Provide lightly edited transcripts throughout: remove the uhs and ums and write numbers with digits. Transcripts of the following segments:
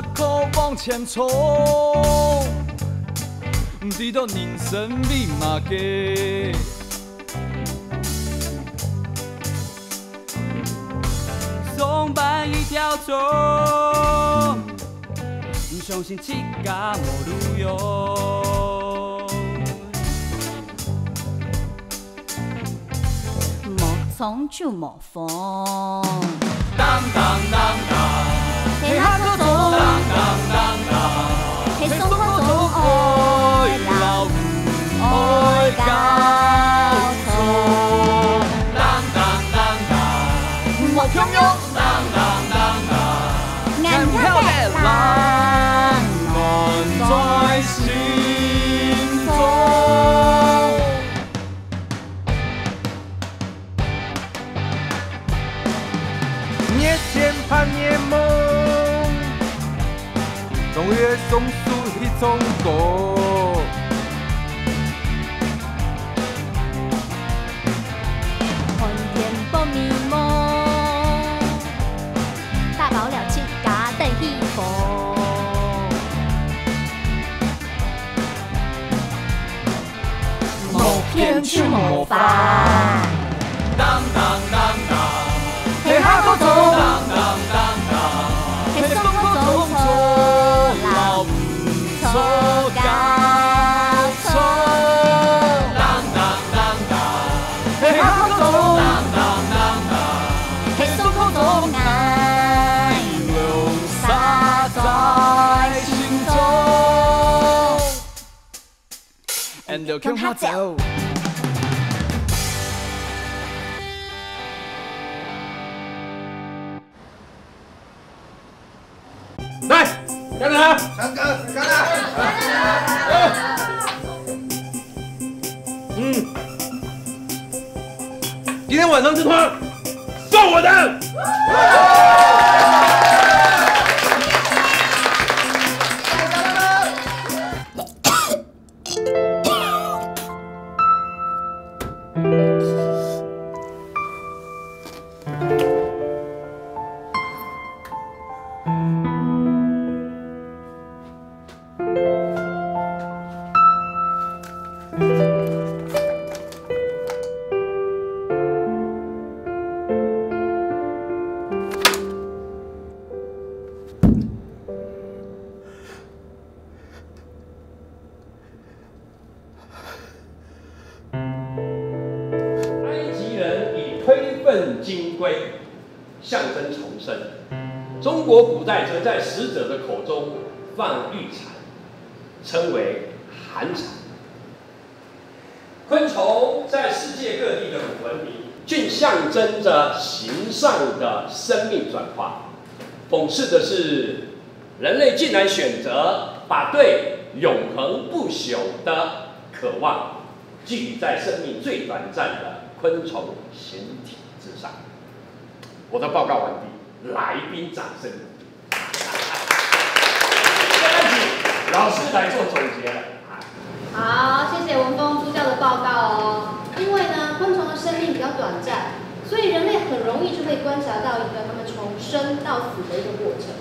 下课往前冲，直到人生密码街。上班一条虫，相信七家无路用。无虫就无风。当当当当，嘿哈可总，当当当当，嘿松可总爱老爱高松。当当当当，我拥有当当当当，眼飘的浪暖在心中。年前盼年梦，总越送出一种歌。看天不迷蒙，大不了七家等起风。无偏就无烦。当当当当，嘿哈可总，当当当当，嘿松可总错老错高错。当当当当，嘿哈可总，当当当当，嘿松可总爱留洒在心中。And 跟他走。来，干他！今天晚上这团算我的。埃及人以推粪金龟象征重生，中国古代则在死者的口中放玉蝉，称为寒蝉。昆虫在世界各地的古文明，均象征着形上的生命转化。讽刺的是，人类竟然选择把对永恒不朽的渴望寄予在生命最短暂的昆虫形体之上。我的报告完毕，来宾掌声。现在请老师来做总结了。好，谢谢文峰助教的报告哦。因为呢，昆虫的生命比较短暂，所以人类很容易就会观察到一个它们从生到死的一个过程。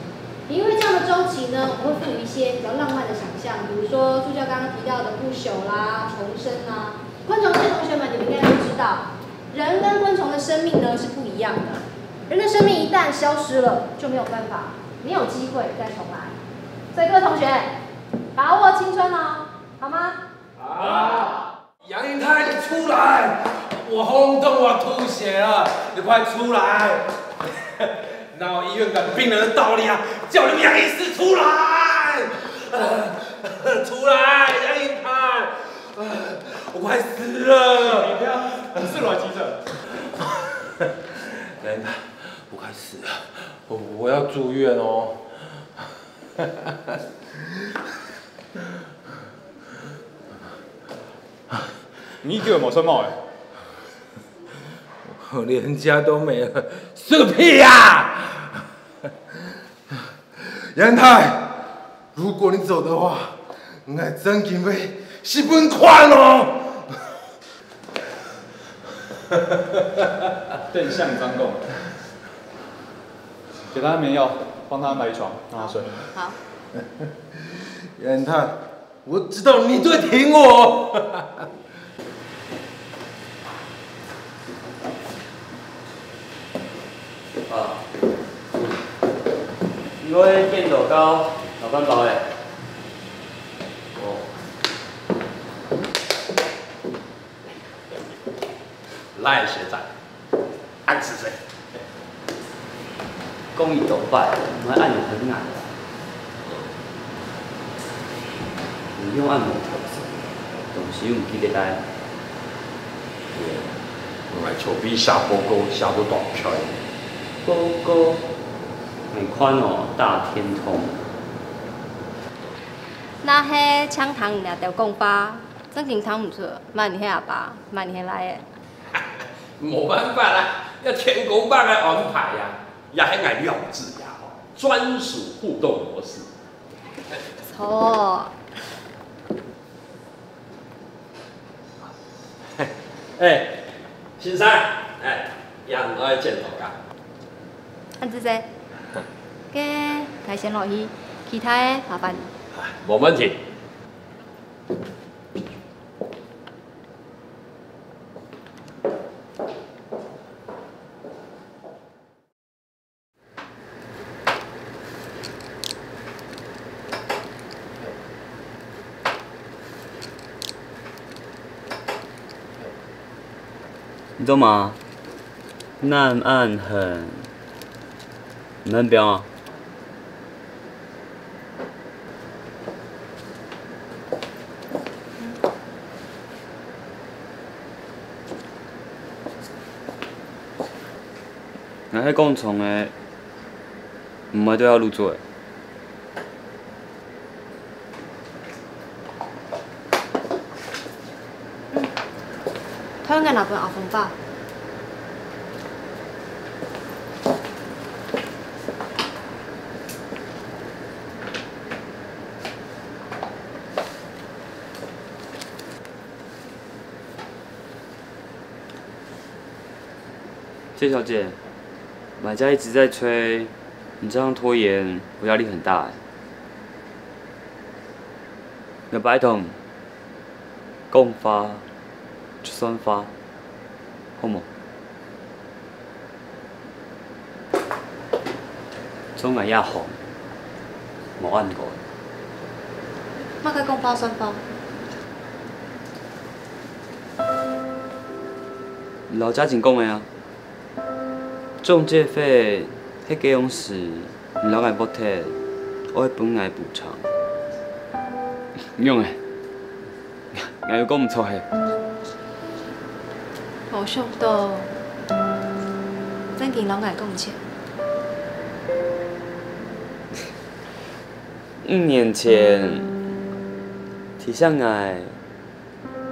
也因为这样的周期呢，我们会赋予一些比较浪漫的想象，比如说助教刚刚提到的不朽啦、重生啦。昆虫界同学们，你们应该都知道，人跟昆虫的生命呢是不一样的。人的生命一旦消失了，就没有办法，没有机会再重来。所以各位同学，把握青春哦，好吗？好，杨云泰，你出来！我喉咙痛，我要吐血了，你快出来！哪有医院赶病人的道理啊？叫你们杨医师出来！出来，杨云泰！我快死了！你不要胡思乱想着。杨云泰，我快死了，我要住院哦。你叫毛穿帽哎？我连家都没了，是个屁呀！杨太，如果你走的话，我真准备10分款哦。邓向张贡，给他安眠药，帮他安排一床，让他睡。好。袁探，我知道你最挺我。啊，我迄见到到老板包的。哦。赖学长，按是谁？讲伊倒摆，我按得很矮。有用按摩特色，同时唔记得带。我来求比下坡沟下都大漂亮。高高，很宽哦，大天通。那迄抢糖俩条讲法，真经尝唔出，万年迄阿爸，万年迄来的。没办法啦，要天公爸来安排呀，也很爱廖智雅哦，专属互动模式。错。哎，先生，哎，让我来见头噶。安子姐，嘅，台先落去，其他的麻烦你。没问题。你懂吗？暗暗很标啊。那迄讲从的，唔会对我入座的。他应该拿本阿峰吧。谢小姐，买家一直在催，你这样拖延，我压力很大哎。要摆同，讲发，就算发，好冇？总系也红，冇按过。乜嘅公包雙包？老家真讲的啊。中介费，迄家用时，老爱补贴，我会本来补偿。用诶，硬要讲唔错嘿。冇想到，真經老愛講錢。 1年前，提上来，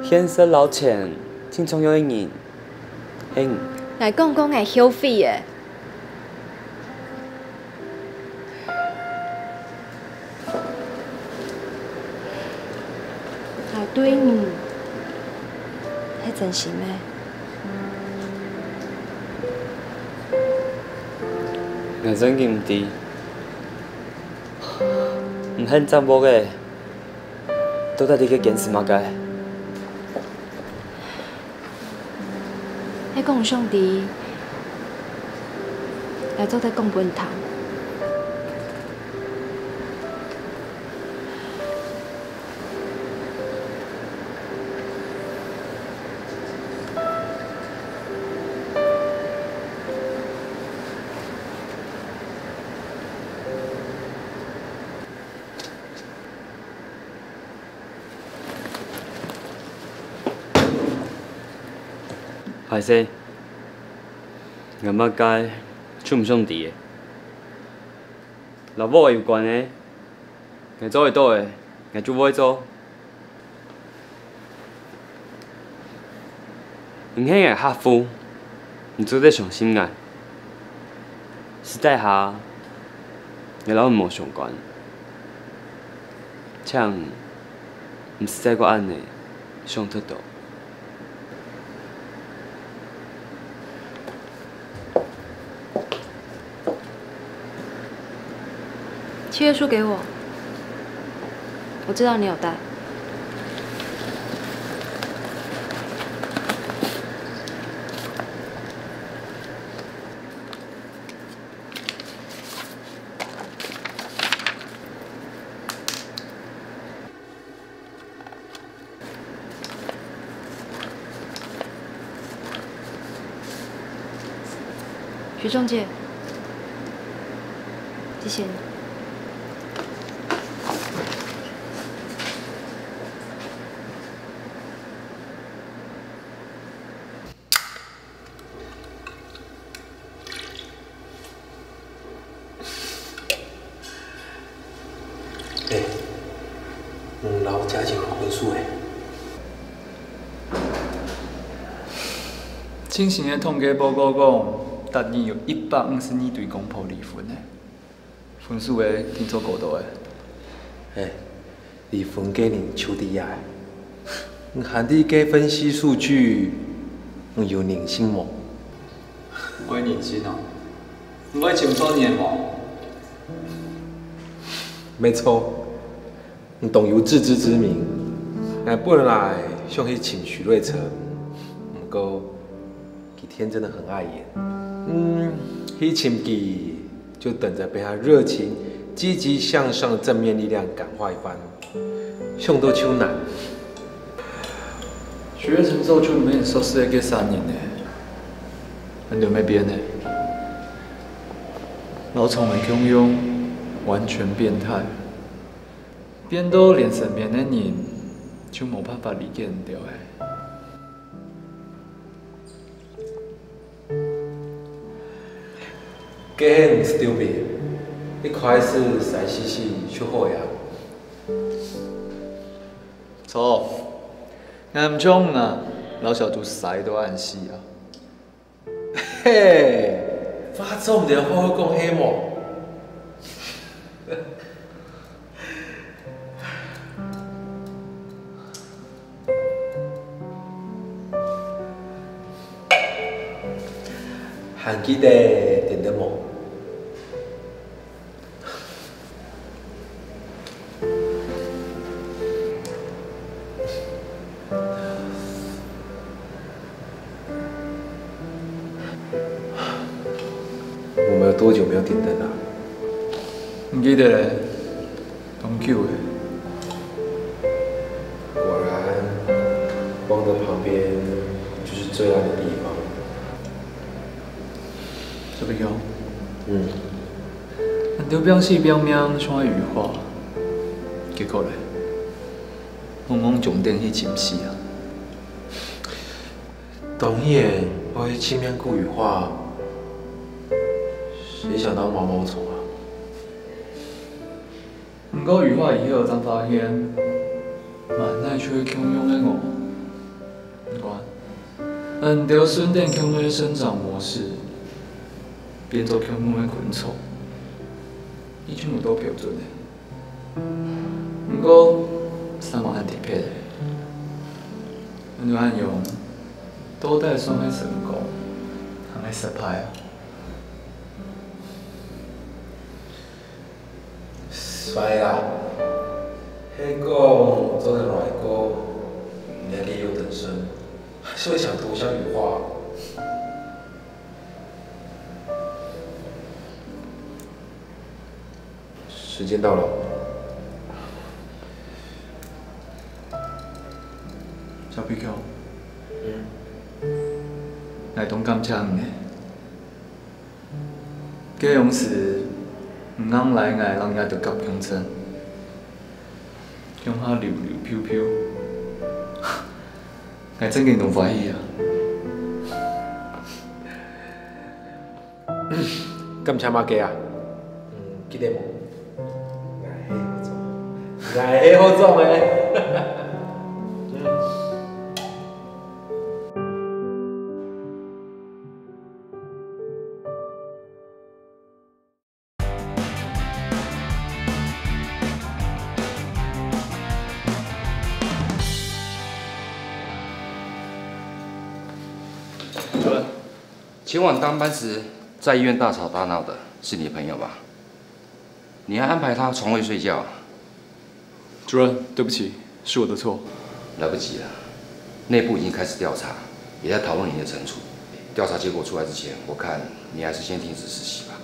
天色老淺，青葱有阴影，嘿。來講講係消費的。係對你，係真心的。我真經唔知，唔肯占卜嘅，到底你嘅件事乜嘅？ 迄講上帝來做在講本堂，歹勢。 我乜解出唔上地嘅，老母有關嘅，我做會到嘅，我就會做。年輕嘅客戶，唔做得上心眼，時代下，我老冇上關，像唔是在個安內上得到。契约书给我，我知道你有带。徐仲介，谢谢你。老家境好分数进行的统计报告讲，逐年有152队公布离婚的，分数会挺做高度的。离婚给人手底下，含你给分析数据，有人心吗？我会认真哦，不会清楚你的梦。没错，懂有自知之明，本来想去请徐瑞成，不过他天真的很碍眼，去请记就等着被他热情、积极向上的正面力量感化一番，想都超难。徐瑞成做出没说是个3年呢，很久没变呢，老宠的汹涌，完全变态，变到连身边的人就没办法理解掉的。假迄唔 stupid， 一开始傻兮兮就好呀。错，俺唔冲啊，老小猪啥都按死啊。嘿，发作唔得好好讲黑毛。还记得点点么？我们有多久没有点灯了？唔记得嘞，很久诶。果然，光的旁边就是最暗的地方。这个样。俺就表示表面像羽化，结果嘞，往重点去침死啊。当然，我会轻面顾羽化，谁想当毛毛虫啊？不过羽化以后才发现，蛮耐去汹涌的我，不管，按照顺电汹涌的生长模式。变做恐龙的昆虫，已经有多标准的。不过，三毛很特别的，阮就按用多代双的成功，通来失败啊。衰啦，迄个做个软膏，你还给优等生，还是会想投降羽化。时间到了。小皮球，来东港唱的，假用时唔通来爱，人家就夹强撑，向下溜溜飘飘，爱真经都欢喜啊！咁请马家啊？记得无？爱黑好重诶！主任，前晚当班时在医院大吵大闹的是你的朋友吧？你还安排他床位睡觉？主任，对不起，是我的错。来不及了，内部已经开始调查，也在讨论你的惩处。调查结果出来之前，我看你还是先停止实习吧。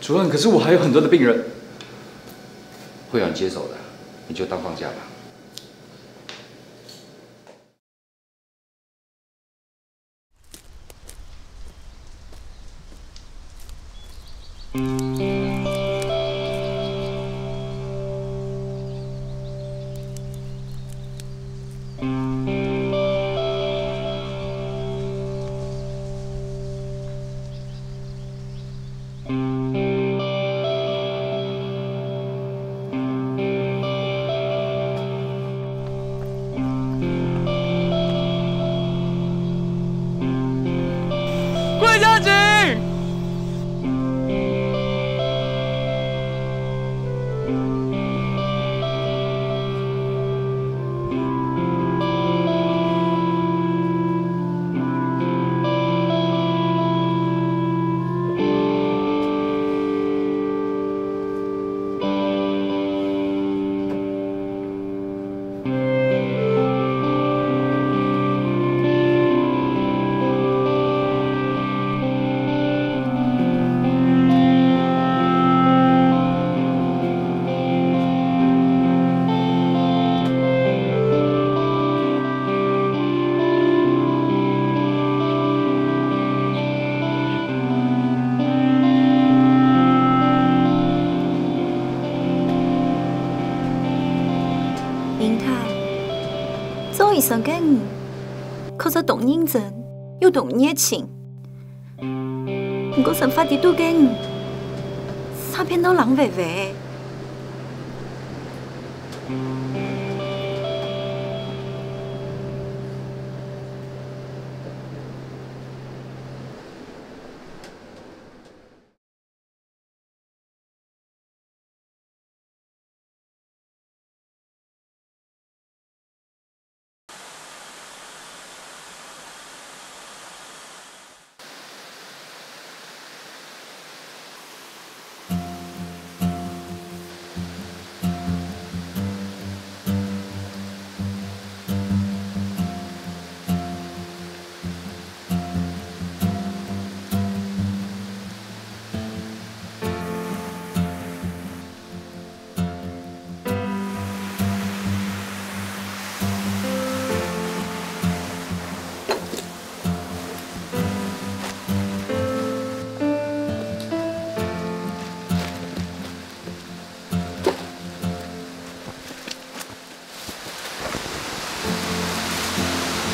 主任，可是我还有很多的病人。会有人接手的，你就当放假吧。桂家警！医生嘅我，确实懂认真，又懂热情。不过神发啲都嘅我，差偏到冷微微。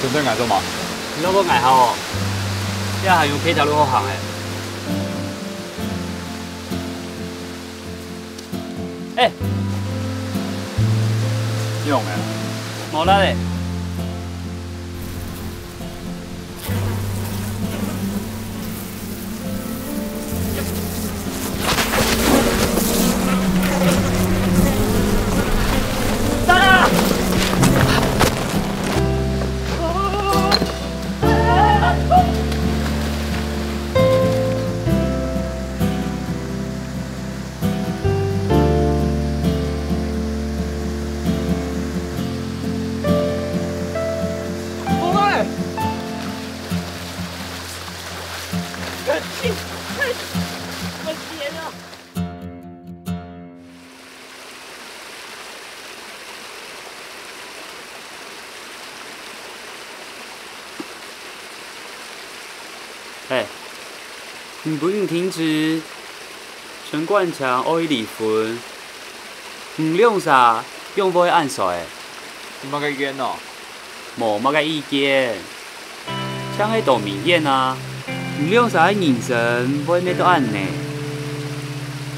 准备挨做嘛？你攞個捱下喎，一係用企條路好行嘅。誒，用嘅。冇啦你。哎，你不用停止，陈冠强爱离婚，唔用啥，用不会按数的。你乜嘅意見哦？冇乜嘅意見，像係度明顯啊，唔用啥嘅眼神，不會咩都按呢，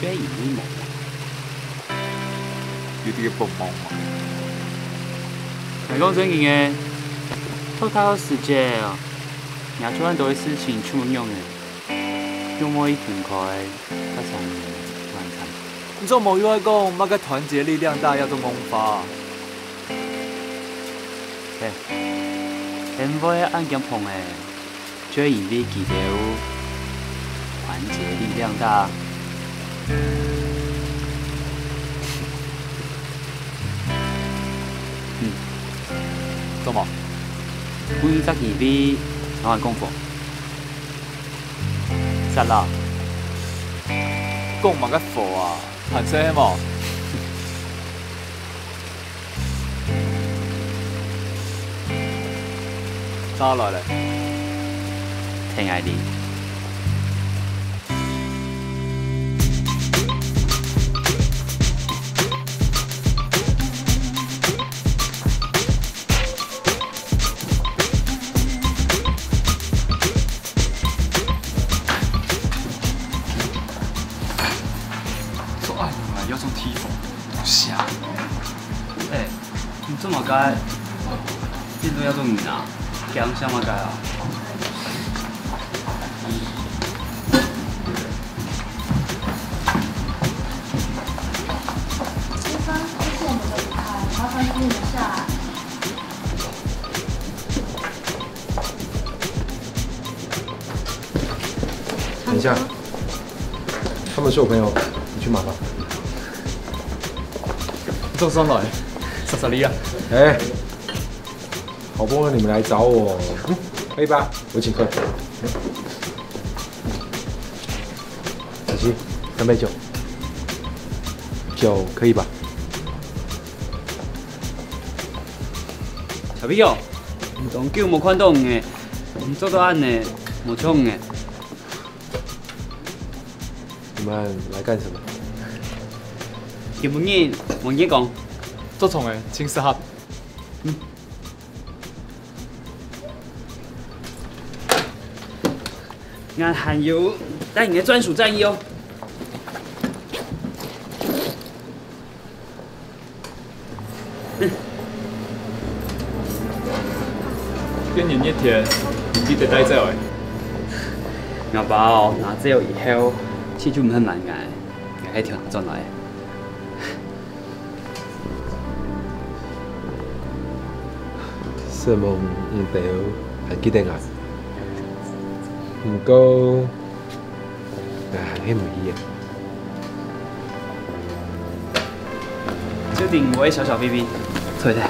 最係耳毛。有啲嘅幫忙嘛？係講真嘅，偷睇時間啊！你做很多的事情出用的，用我一分開，加上完成。你做冇要講，乜嘅團結力量大，要做功法。對，因為按咁碰的，最因為記到團結力量大。做么？关于这件事，我还讲过。啥啦？讲嘛个佛啊，喊声么？咋来嘞？挺爱你。说爱你嘛，要做提防，瞎。哎，你这么该，你都要做你啊？讲什么该啊？先生，这是我们的舞台，麻烦请你们下来。等一下，他们是我朋友，你去忙吧。做上来，莎莎莉啊！哎，好不容易你们来找我，可以吧？我请客。子琪，三杯酒，酒可以吧？小朋友，当酒无看到的，做到案的无冲的。你们来干什么？基本嘢冇嘢講。做虫的，请适合。俺还有带你的专属战衣哦。今年一天，记得带走的。我包拿走以後，始終唔係問我，我係條拿進來。什麼唔對，還記得我。唔過，係唔易啊。就定我小小 BB，對的。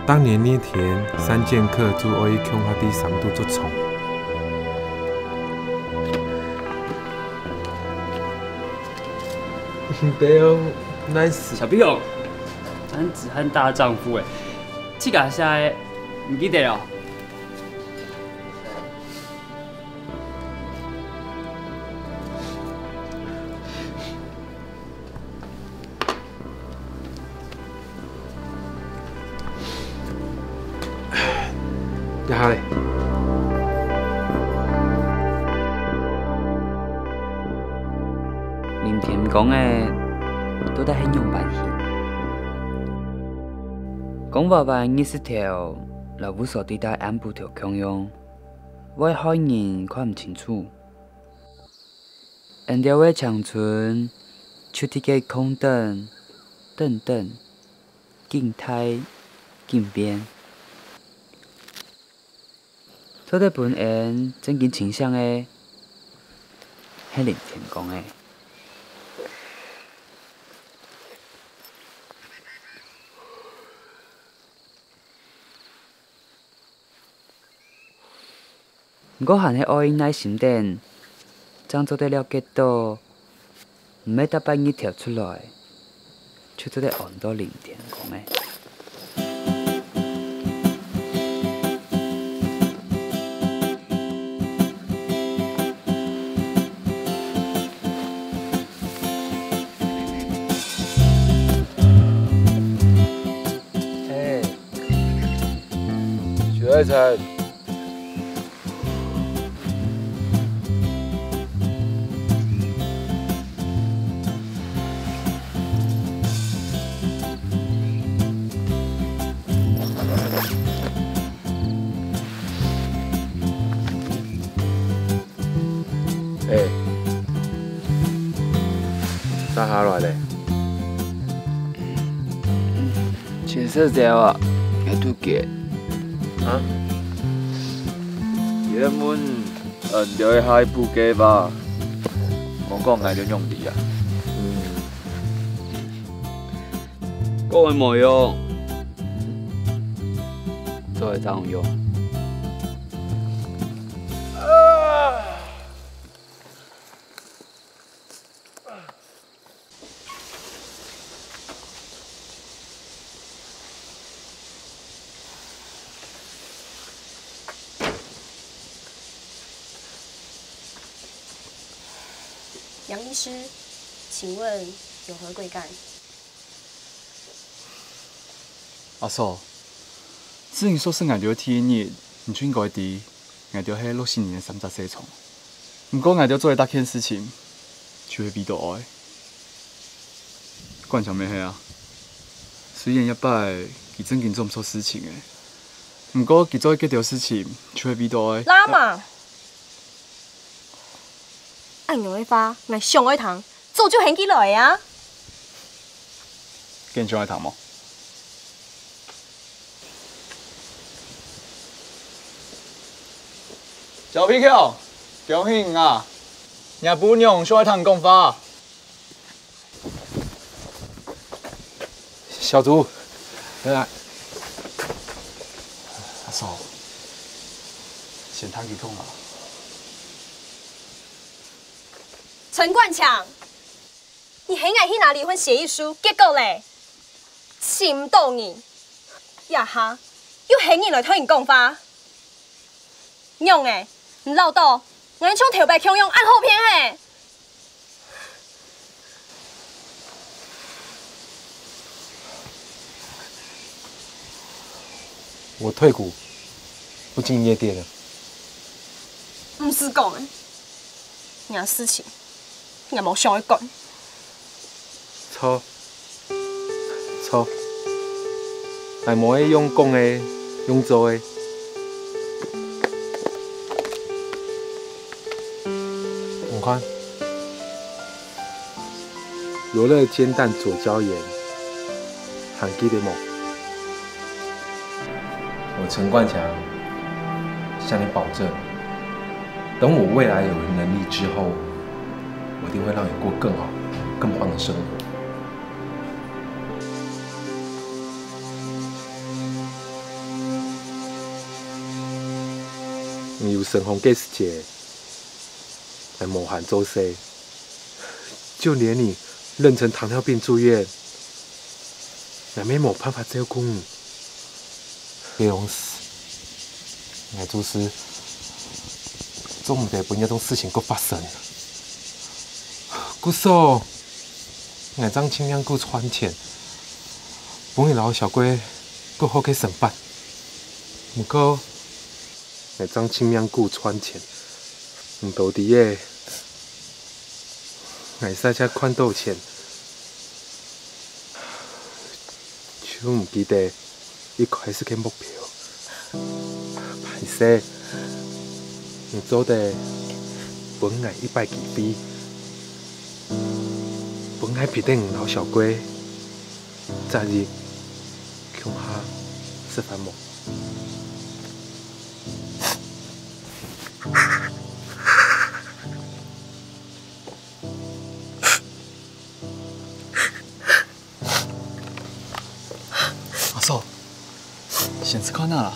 當年那天，3劍客就可以強化第3度做蟲。對哦，nice。小朋友，咱只喊大丈夫誒，這個寫唔記得了。一下嚟。林田講嘅都得很用版型，講話話20條，老無所對待按部條強用，我嘅海人看唔清楚。按條嘅長春，手提嘅空凳、凳凳、鏡台、鏡邊。做得本案正經傾向嘅，係林田講嘅。我還係愛耐心點，將做得了結到，唔係打半日跳出來，就做得按到林田講嘅。快餐。啥下来嘞？解释者话，要拄结。啊？爷们，留一下补给吧。我讲爱就用力啊。讲的无用，做会当有用。杨医师，请问有何贵干？阿嫂，之前说是挨着天热，唔准外地，挨着迄60年的30岁虫。不过挨着做一大件事情，就会比到爱。冠上咩迄啊？虽然一摆伊真经做唔错事情诶，不过伊做一结条事情，就会比到爱。拉嘛！按用的花，我上爱糖，早就很起来啊！跟上爱糖吗？小皮球，恭喜你啊！你不用上爱糖讲法。小竹，来，阿嫂，先摊几空啊。陈冠强，你很爱去拿离婚协议书，结果嘞，心到你，呀哈，又很你来推你讲法，用诶，你老道，我像头白强用按后偏嘿。我退股，不进夜店了。唔是讲诶，你事情。我冇想去讲，错，系无爱用讲的，用做的。我看，罗勒煎蛋左椒盐，含记得冇？我陈冠强向你保证，等我未来有能力之后。我一定会让你过更好、更棒的生活。你有神红盖世界，来谋寒周岁，就连你妊娠糖尿病住院，也没办法照顾你，别弄死。我做事总唔得俾呢種事情搁發生。姑嫂，我張清亮夠穿錢，本日老小龜夠好去上班。不過，我張清亮夠穿錢，唔到啲嘢，我使只款到錢，就唔記得一開始嘅目標。歹勢，我做得本來100幾飛。本来皮蛋老小龟，早日穷下吃饭么？阿嫂，先吃看哪啦？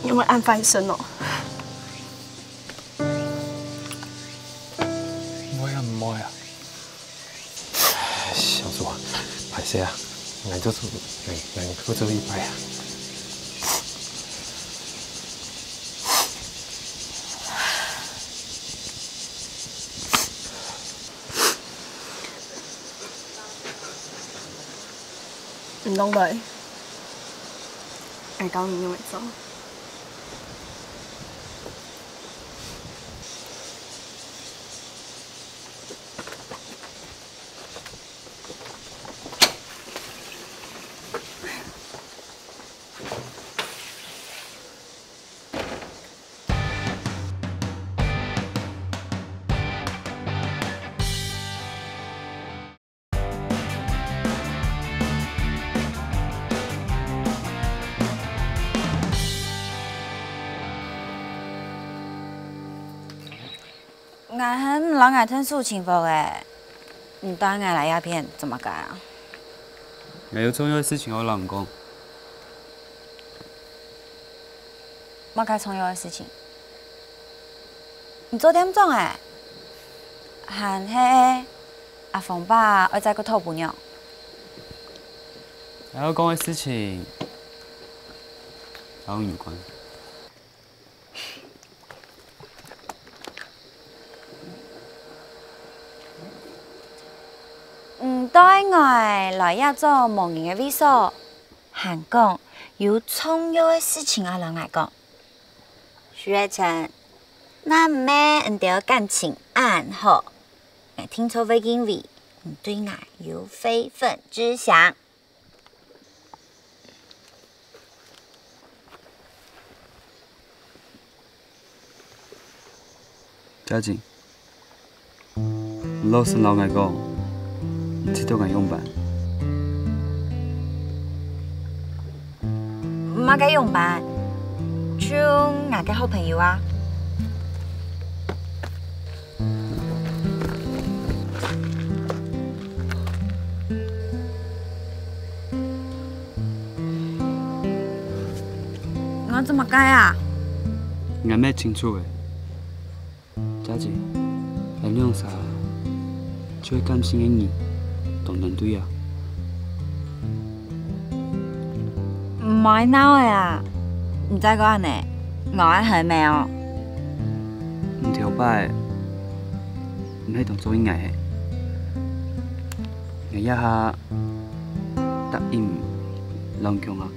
因为案发一生哦。我也唔爱啊。小主啊，歹势啊，我做错，来喝这一杯啊！唔通對，係9年因為走。我很老爱听抒情歌诶，你当我来鸦片怎么改啊？我有重要的事情要让你讲。我该重要的事情。你做点钟诶？喊迄阿凤爸要再个偷姑娘。我要讲的事情，跟你有关。对外来亚做某人的位所，喊讲有重要的事情要让我讲。徐月成，那唔咩唔着感情暗号，我听错会因为你对我有非分之想。嘉靖，老师老爱讲。这都敢用办？唔该用办，像我嘅好朋友啊。我怎么改啊？我咩清楚诶，嘉靖，原谅啥？最感性的你。当然对啊，唔係鬧嘅啊！唔知講呢，我係咪哦？唔條擺，唔係當做應該嘅，我一下答應讓強啊！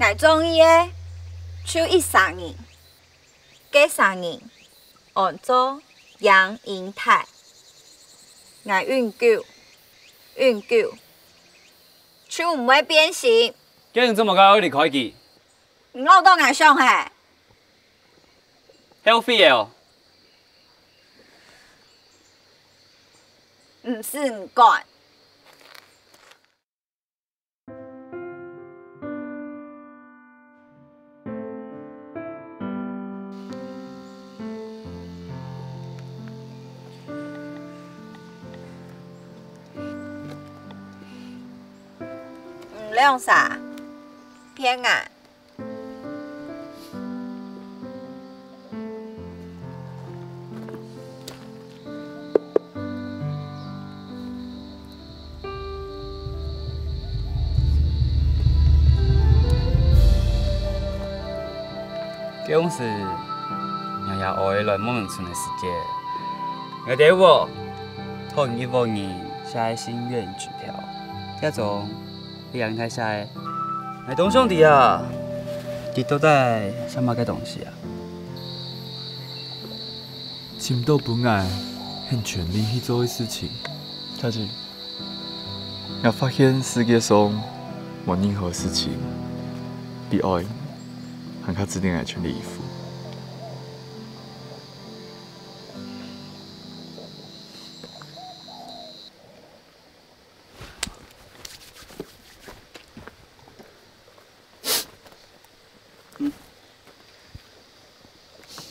我中意嘅，就13年，幾3年，按做楊英泰，我永久，就唔會變形。既然這麼高，你開機？唔老到我上係 ，healthy 哦。唔是唔幹。亮啥？偏啊！这种是日日爱来梦村的世界。我哋我2015年下心愿支票，这种杨太下的，我东兄弟啊，你都在想乜嘅东西啊？深到本来很全力去做的事情，但是我发现世界上没任何事情比爱还较值得爱全力以赴。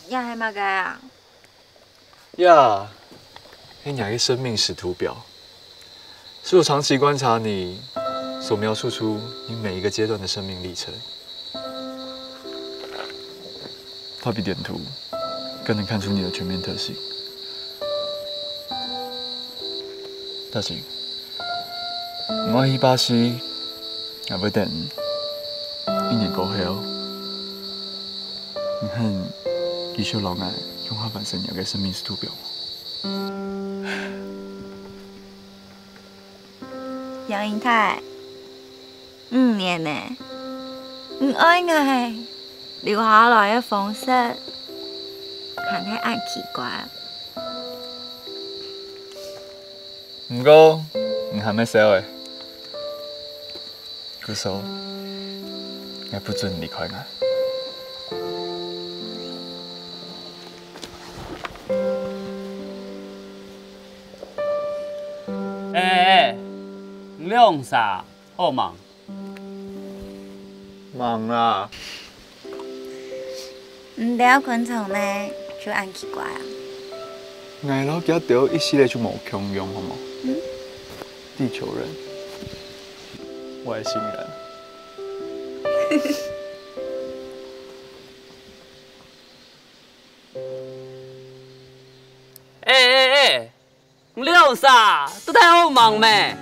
呀，系乜嘅啊？呀，那你个生命使图表，是我长期观察你所描述出你每一个阶段的生命历程。画笔点图，更能看出你的全面特性。大晴，我去巴西，也要等1年过后，你看继续留爱用下半生有嘅生命是图表。杨英泰，5年呢，唔爱我留下来嘅方式，还係按奇怪。唔過，你還沒寫誒，故所，我不准你離開我。你用啥？好忙？忙啦。唔了昆蟲呢，就按奇怪啊。我老家掉一系列就冇共用，好冇？地球人，外星人。你用啥？都太好忙咩？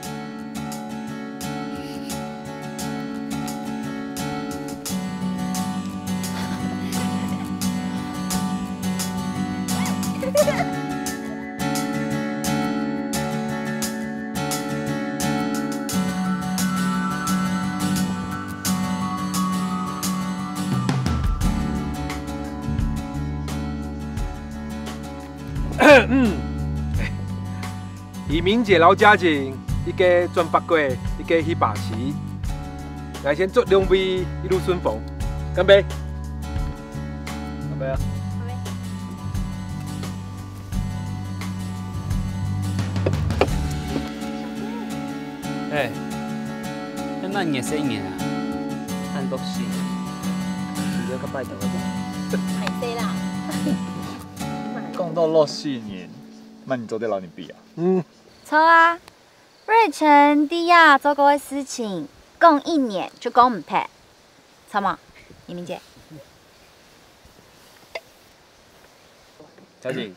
移民姐老家境，一个转北国，一个去巴西。我先祝两位一路顺风，干杯！干杯啊！你慢热死热啊！按毒死，而家個拜頭嗰個。係死啦！講到64年，那你做得老你比啊？错啊，瑞成弟呀做过的事情，讲1年就讲唔撇，错吗？黎明姐。小景，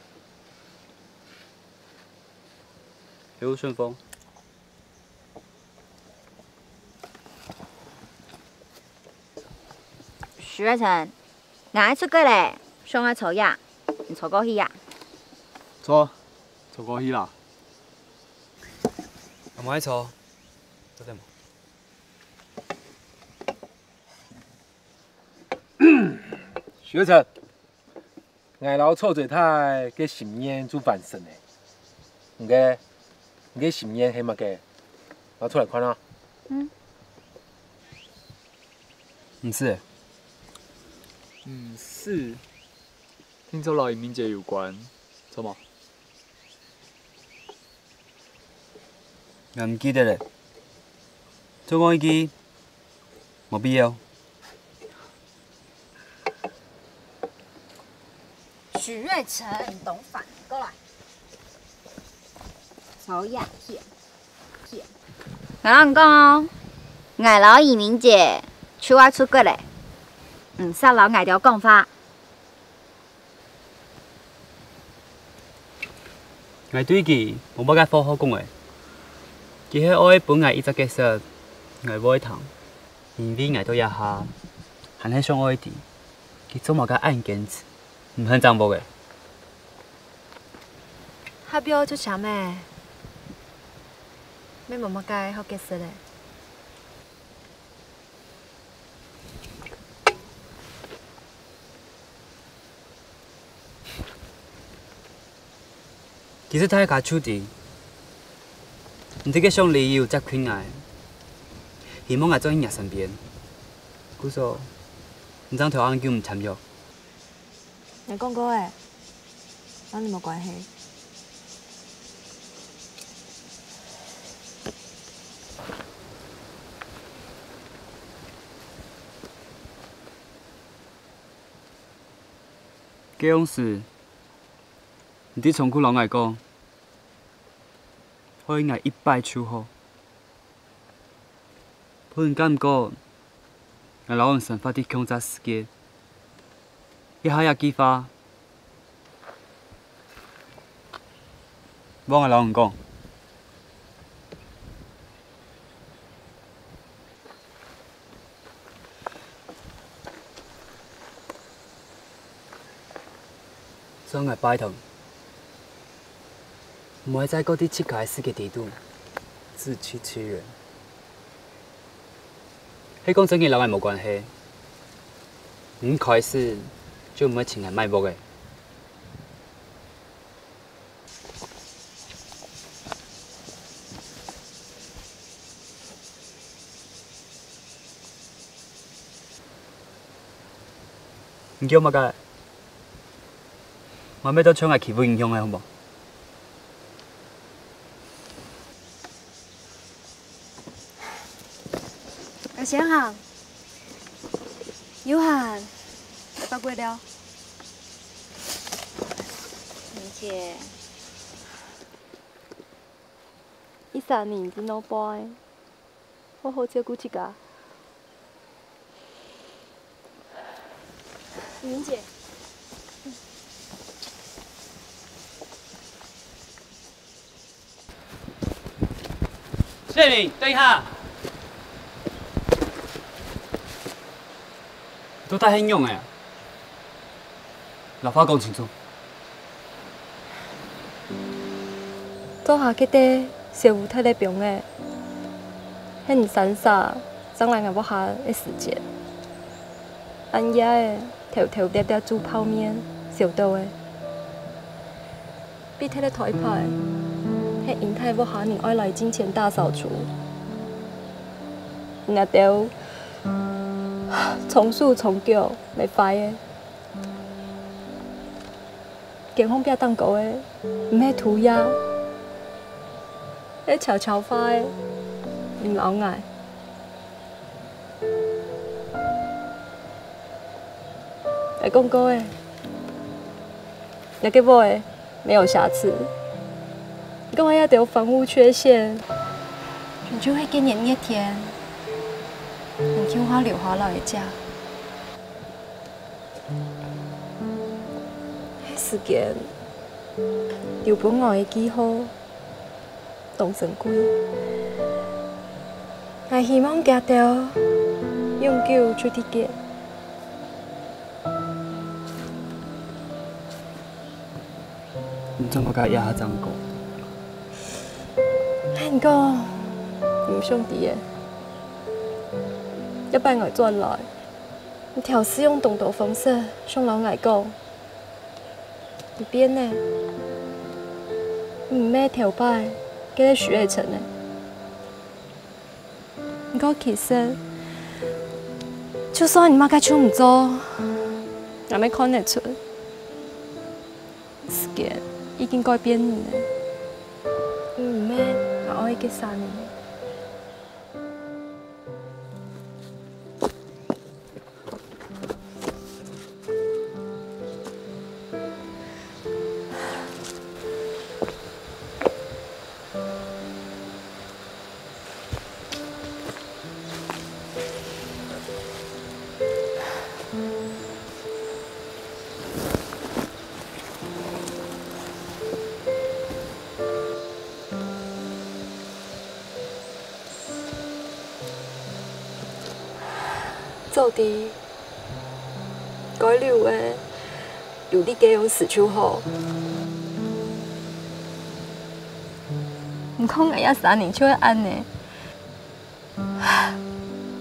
一路顺风。徐瑞成，俺出过嘞，上来抽呀，你抽过去呀？錯過去啦。唔可以錯，做得冇？學成，我老臭嘴太嘅心眼做翻身嘞，唔嘅心眼係乜嘅？拿出來看啊！唔是。是，聽說老移民節有關，錯嗎？我唔記得嘞，做我一記冇必要。许瑞成，懂反過來。抽呀片。我同你講哦，我老移民節出外出國嘞，唔識老外條講法。我對佢冇乜嘢好講嘅。佢喺我本來一直解釋，我冇一堂，因為我到一下，還係想我啲，佢做乜嘅硬堅持，唔肯讓步嘅。下表就搶咩？咩冇乜嘅好解釋咧？其實睇下處理。你這個想理由真困難，希望我在你身邊。故說，你張條案叫唔參與。你講過誒，跟你冇關係。這樣事，你啲從古老外講。可以捱100處好，不然敢唔過，我老人生發啲強炸世界，一下也激发。我甲老人讲，总来拜托，唔会再搁伫乞丐世界地度自欺欺人。迄讲真嘅人也无关系，唔开始就唔会情来卖木嘅。唔叫乜嘅，我要到厂外欺负影响嘅好无？阿先生，有限，八过了。明姐，伊3年真老伴，好好照顾一家。明姐，谢明，等一下。都太很勇诶！老法讲清楚。做下去底小吴太太病诶，迄三傻，将来我下的时间，暗夜诶，偷偷叠叠煮泡面，小刀诶，比太太台牌，迄因太我下年爱来金钱大扫除，那条重塑重叫袂坏诶，健康壁当高诶，毋迄涂鸦。迄悄悄花诶，唔老爱。会讲过诶，也给我诶，没有瑕疵。你讲我也有房屋缺陷，你就会给你那天，你听话留下来家。迄时间有本我诶记号。动神龟，也希望家条永久出伫家。你怎么甲爷下怎讲？咱讲唔兄弟诶，一摆我转来，你调试用动作方式向老外讲，你变呢？唔咩调摆。叫你徐伟成呢？不过其实，就算你妈该出唔做，也没看得出，时间已经改变你了。唔咩，我爱给3年。做伫该留的，留你家用死就好。唔讲哎呀3年就会安呢，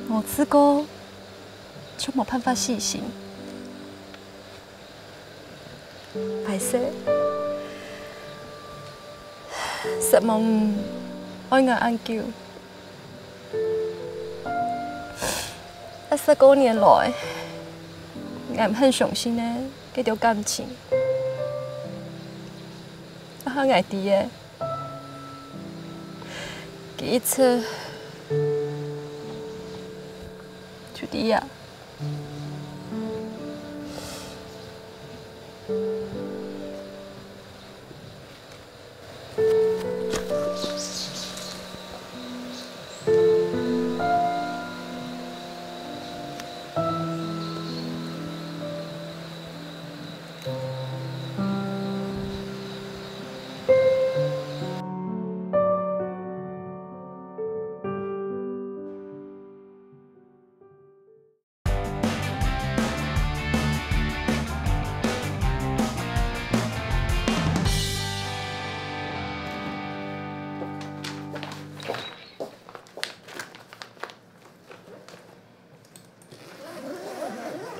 我试过就冇办法细心，歹势，失望爱我安久。10多年来，我很相信的这条感情，我很爱你的，第一次就这样。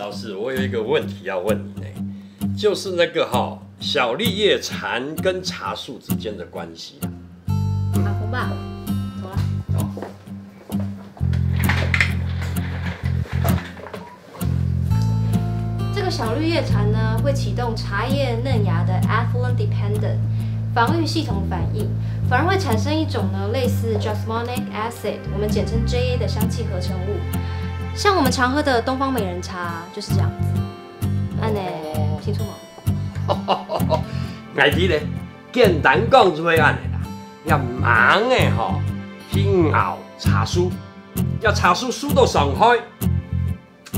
老师，我有一个问题要问你呢，就是那个小绿叶蝉跟茶树之间的关系。阿福爸，走了。这个小绿叶蝉呢，会启动茶叶嫩芽的 affluent dependent 防御系统反应，反而会产生一种呢类似 jasmonic acid， 我们简称 JA 的香气合成物。像我们常喝的东方美人茶就是这样子。安呢，清楚吗？爱弟咧，简单讲就会安尼啦。要忙的去熬茶树，要茶树输到上海。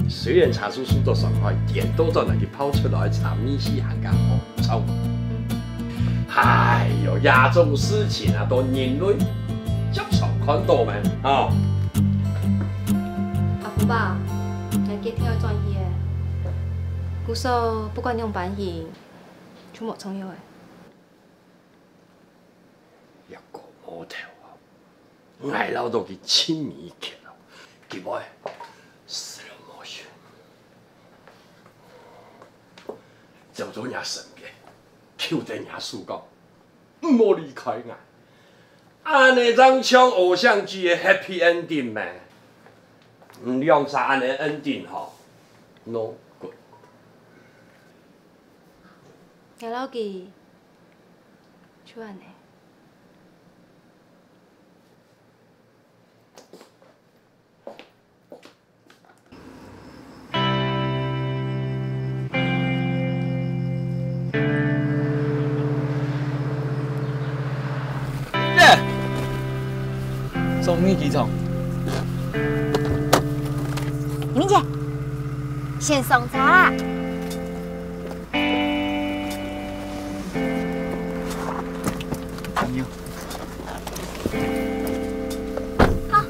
虽然茶树输到上海，点都在那里泡出来茶米稀含甘好臭。哎呦，呀种事情啊，都人类接常看到咩？阿福爸，你记听我转去的，古说不管用版型，全部重要的。一个毛头啊，挨老到去亲密去了，结果死了莫选，就做人神嘅，求得人输讲，唔好离开我。安尼张像偶像剧的 happy ending 咩？唔用啥安尼 ending no good。我老记，就安尼。中密几种？李明姐，先送茶啦。哎呦，好。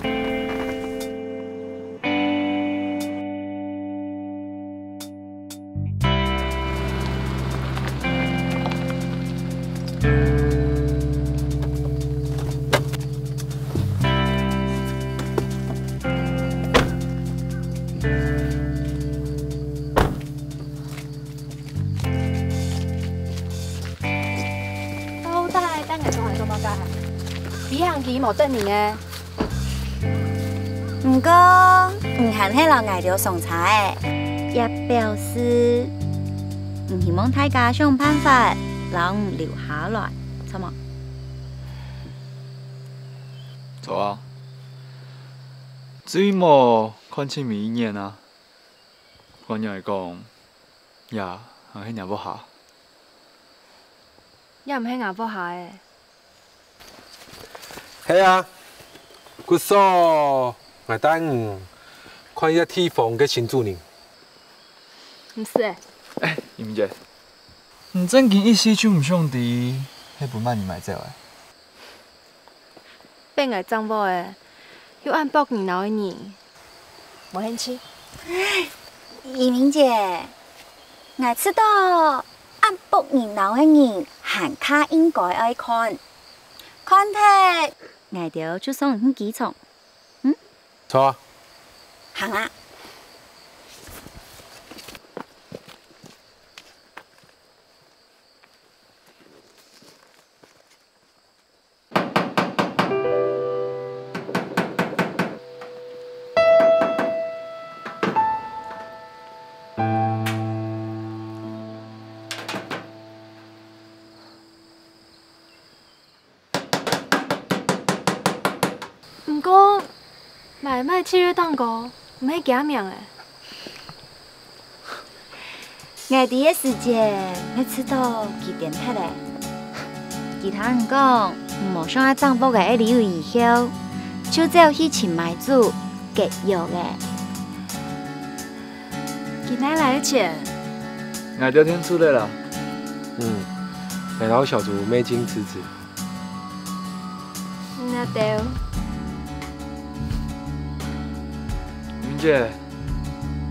比行期无等你的。不过，唔限迄老挨着送茶的，也表示唔希望大家想办法让唔留下来，错吗？走啊！至于无看清明一年啊，关键来讲，呀，还迄尔不下。也唔迄硬不下的。系啊，古说我等看一下地方嘅新主人。唔是诶。哎，姨明姐，你正经一时就唔想伫，迄本慢你买走诶。变个丈夫诶，又按报你闹你，无兴趣。姨明姐，我知道按卜年老的人，行卡应该爱看，看睇。挨着就送你几重，错啊。行啊。不过，买卖契约当过，唔系假命诶。外地的世界，你知道几点睇咧？其他人讲，无想要丈夫嘅礼物以后，就只有去请买主结约嘅。今天来的钱，挨着天出来啦。奶老小卒没金辞职。那对。云姐，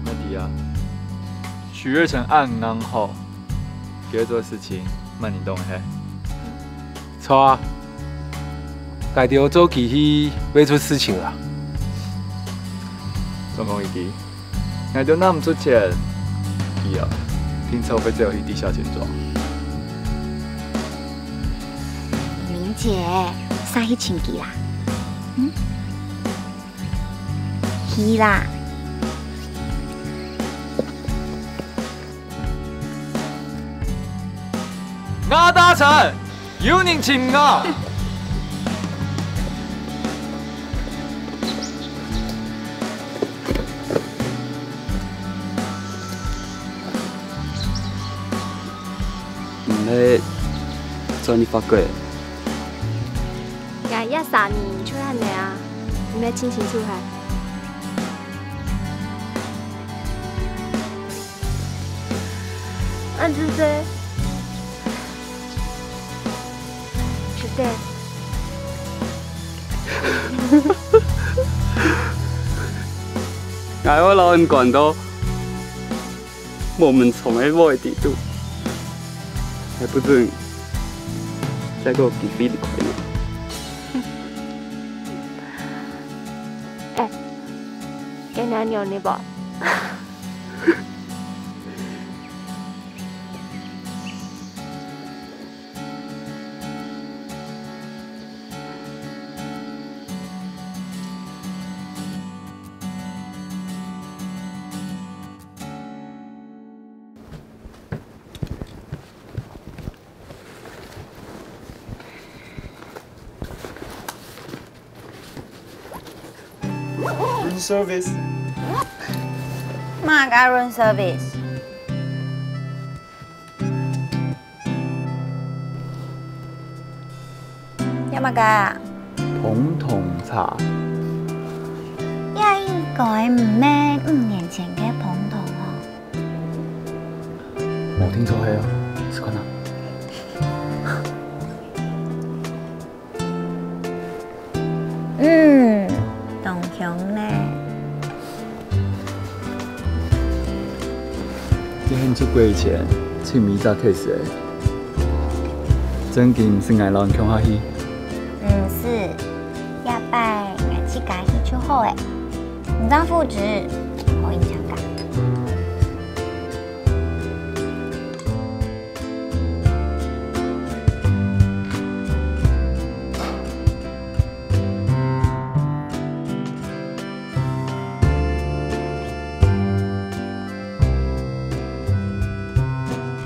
那弟啊，许月成暗安后，给他做事情，慢你动嘿。错啊，该着做起去要出事情啦。总共一句，挨着拿唔出钱，去啊，听说要做去地下钱庄。明姐，啥去请记啦？嗯？去啦。我大成，有人请我。唔咧，做你发过。俺一3年出汉的啊，你来亲情出海。俺是谁？是的。嗌我老人管到，我们从来冇地度，还不准再给我给飞的快乐。哎，给哪牛你不？Room service。嘛个 room service？要么个？统统茶。也应该唔咩5年前嘅统统哦。冇听错系啊，是看哪？同乡呢？你很出过以前，清明早 case 的，真经唔是爱老人乡下去。是，下摆我去家去出好诶，唔当副职，好影响噶。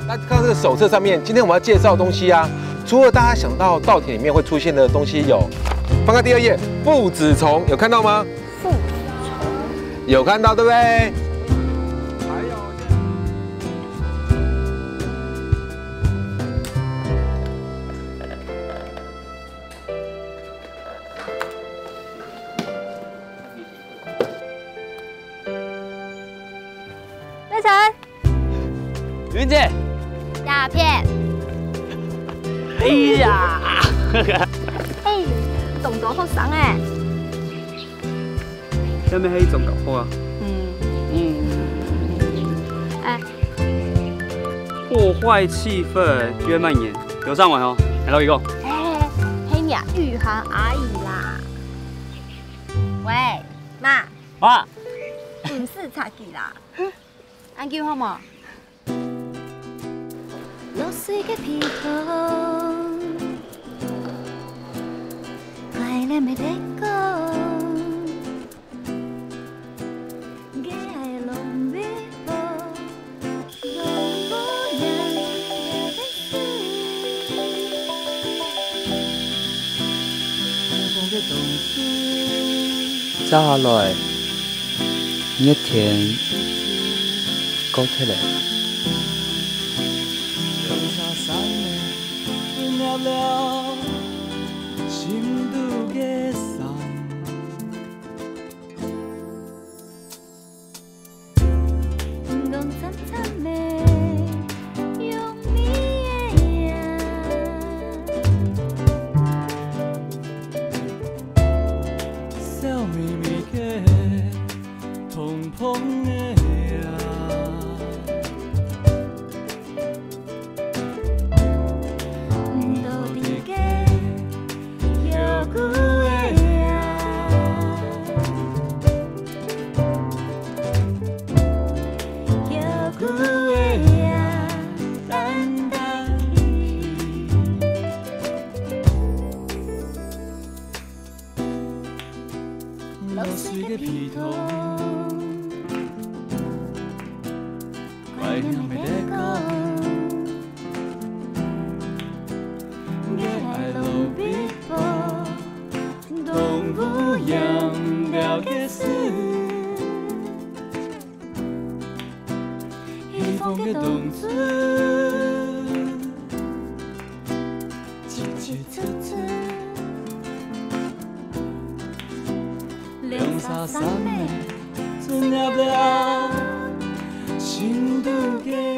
那看到这个手册上面，今天我们要介绍的东西啊，除了大家想到稻田里面会出现的东西有，翻开第2页，附子虫有看到吗？附子虫有看到对不对？还有，瑞成，云姐。鸦片。哎呀！哎，动作好爽哎！下面迄种搞好啊。哎，破坏气氛，越蔓延，有上完哦。来到一个。哎，嘿你啊，玉涵阿姨啦。喂，妈。妈。唔是茶记啦。安叫好冇？落水嘅皮头，快乐没得过，给爱龙背后，龙不人也得接下來，一天高鐵嚟。到底嘅。嘅皮头，怪娘袂得讲，嘅 I love people， 动物样了嘅事，希望嘅动作，清清楚楚。 两三三的，存入了心度嘅。